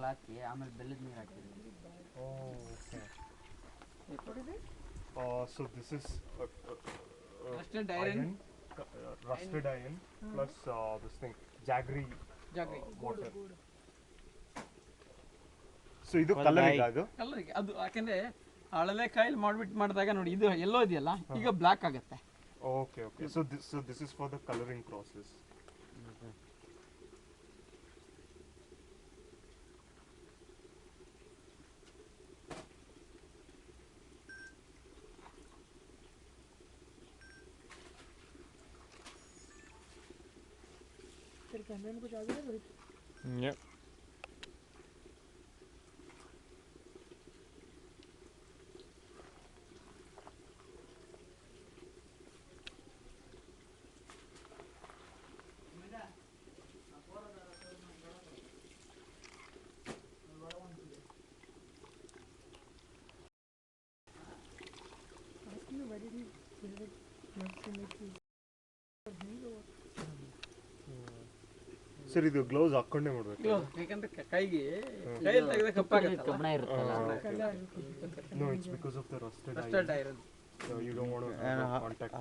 ಹಾಕಿ ಆಮೇಲೆ ಬೆಲ್ಲದ ನೀರು ಹಾಕಿದ್ವಿ. So this is Rusted iron, iron. Rusted iron plus this thing jaggery water. So ಇದು ಕಲರ್ ಅದು ಕಲರಿಗೆ ಅದು ಯಾಕೆಂದ್ರೆ ಹಳಲೆ ಕಾಯಿಲ್ ಮಾಡಿದಾಗ ನೋಡಿ ಇದು ಎಲ್ಲೋ ಇದೆಯಲ್ಲ ಈಗ ಬ್ಲ್ಯಾಕ್ ಆಗುತ್ತೆ. Okay. So this is for the coloring process. फिर कैमरे में कुछ आ गया Rohit? Yep. Ask me why did he visit not to make you for him or sir ಇದು ಗ್ಲೌಸ್ ಹಾಕೊಂಡೇ ಮಾಡ್ಬೇಕು. ಯಾಕಂದ್ರೆ ಕೈಗೆ ಕೈಯಲ್ಲಿ ತೆಗೆದ ಕಪ್ಪಾಗುತ್ತೆ. ಕಬ್ಬಣ ಇರುತ್ತಲ್ಲ. No, it's because of the rusted Rusted iron. iron. So you don't want to have contact.